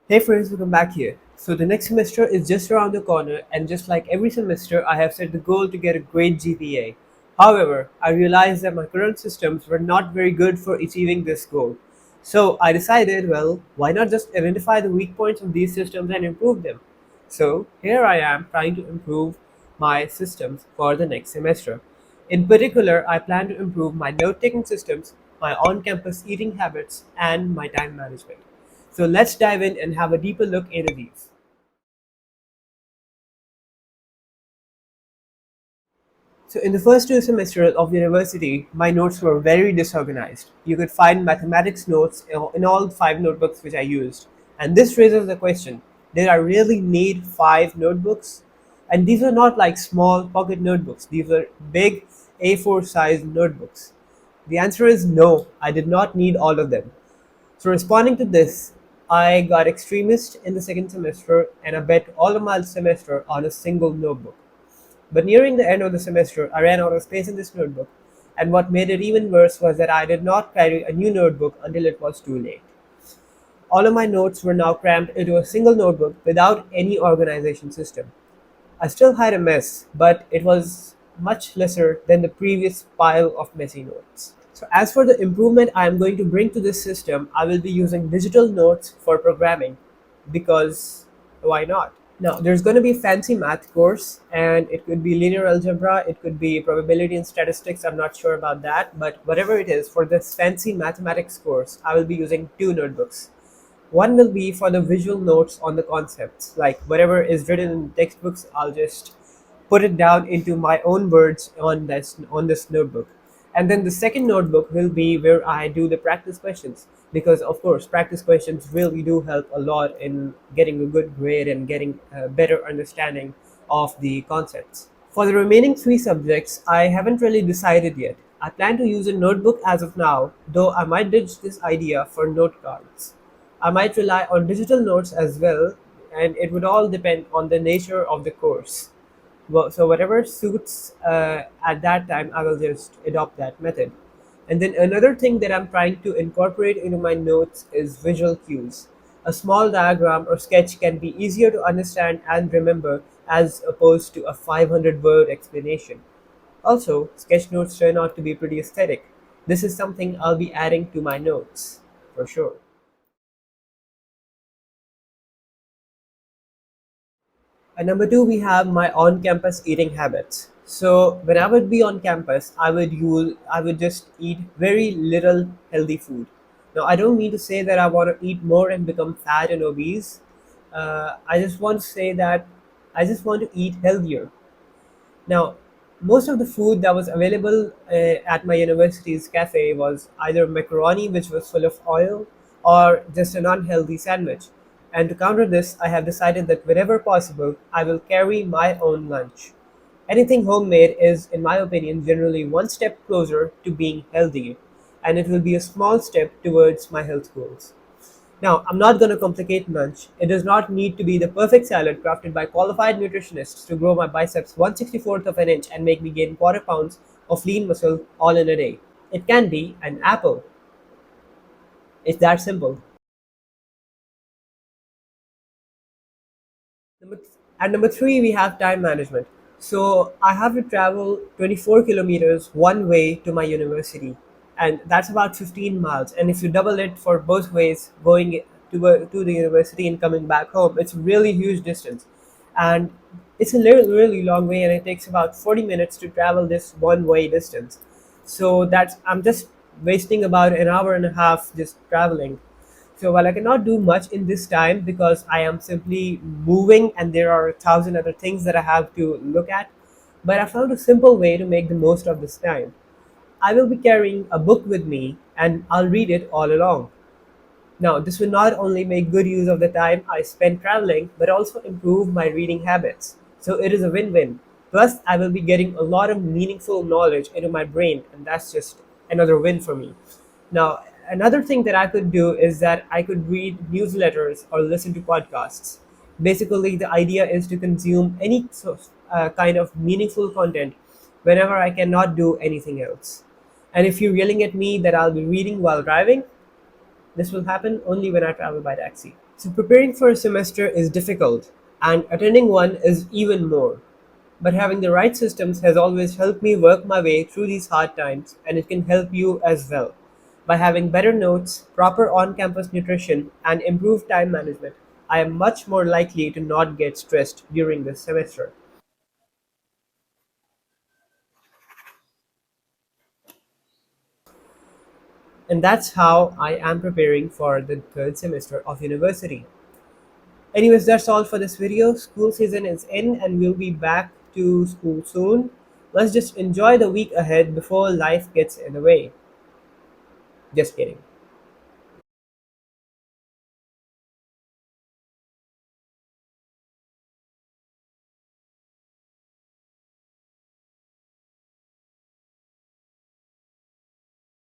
Hey friends, welcome back here. So the next semester is just around the corner, and just like every semester, I have set the goal to get a great GPA. However, I realized that my current systems were not very good for achieving this goal. So I decided, well, why not just identify the weak points of these systems and improve them? So here I am trying to improve my systems for the next semester. In particular, I plan to improve my note taking systems, my on campus eating habits, and my time management. So let's dive in and have a deeper look into these. So in the first two semesters of university, my notes were very disorganized. You could find mathematics notes in all five notebooks which I used. And this raises the question, did I really need five notebooks? And these are not like small pocket notebooks. These are big A4 size notebooks. The answer is no, I did not need all of them. So responding to this, I got extremist in the second semester and I bet all of my semester on a single notebook. But nearing the end of the semester, I ran out of space in this notebook, and what made it even worse was that I did not carry a new notebook until it was too late. All of my notes were now crammed into a single notebook without any organization system. I still had a mess, but it was much lesser than the previous pile of messy notes. So as for the improvement I am going to bring to this system, I will be using digital notes for programming because why not? Now, there's going to be a fancy math course, and it could be linear algebra, it could be probability and statistics. I'm not sure about that, but whatever it is, for this fancy mathematics course, I will be using two notebooks. One will be for the visual notes on the concepts, like whatever is written in textbooks, I'll just put it down into my own words on this notebook. And then the second notebook will be where I do the practice questions, because of course practice questions really do help a lot in getting a good grade and getting a better understanding of the concepts. For the remaining three subjects, I haven't really decided yet. I plan to use a notebook as of now, though I might ditch this idea for note cards. I might rely on digital notes as well, and it would all depend on the nature of the course. Well, so whatever suits at that time, I will just adopt that method. And then another thing that I'm trying to incorporate into my notes is visual cues. A small diagram or sketch can be easier to understand and remember as opposed to a 500-word explanation. Also, sketch notes turn out to be pretty aesthetic. This is something I'll be adding to my notes, for sure. And number two, we have my on-campus eating habits. So when I would be on campus, I would just eat very little healthy food. Now I don't mean to say that I want to eat more and become fat and obese. I just want to say that I just want to eat healthier. Now, most of the food that was available at my university's cafe was either macaroni, which was full of oil, or just an unhealthy sandwich. And to counter this, I have decided that whenever possible, I will carry my own lunch. Anything homemade is, in my opinion, generally one step closer to being healthy, and it will be a small step towards my health goals. Now, I'm not going to complicate lunch. It does not need to be the perfect salad crafted by qualified nutritionists to grow my biceps 1/64th of an inch and make me gain quarter pounds of lean muscle all in a day. It can be an apple. It's that simple. Number At number three, we have time management. So I have to travel 24 kilometers one way to my university, and that's about 15 miles. And if you double it for both ways, going to the university and coming back home, it's a really huge distance, and it's a really long way, and it takes about 40 minutes to travel this one way distance. So that's I'm just wasting about an hour and a half just traveling. So while I cannot do much in this time because I am simply moving and there are a thousand other things that I have to look at, but I found a simple way to make the most of this time. I will be carrying a book with me and I'll read it all along. Now, this will not only make good use of the time I spend traveling, but also improve my reading habits. So it is a win win. Plus, I will be getting a lot of meaningful knowledge into my brain, and that's just another win for me. Now, another thing that I could do is that I could read newsletters or listen to podcasts. Basically, the idea is to consume any kind of meaningful content whenever I cannot do anything else. And if you're yelling at me that I'll be reading while driving, this will happen only when I travel by taxi. So, preparing for a semester is difficult, and attending one is even more. But having the right systems has always helped me work my way through these hard times, and it can help you as well. By having better notes, proper on campus nutrition, and improved time management, I am much more likely to not get stressed during this semester. And that's how I am preparing for the third semester of university. Anyways, that's all for this video. School season is in and we'll be back to school soon. Let's just enjoy the week ahead before life gets in the way. Just kidding.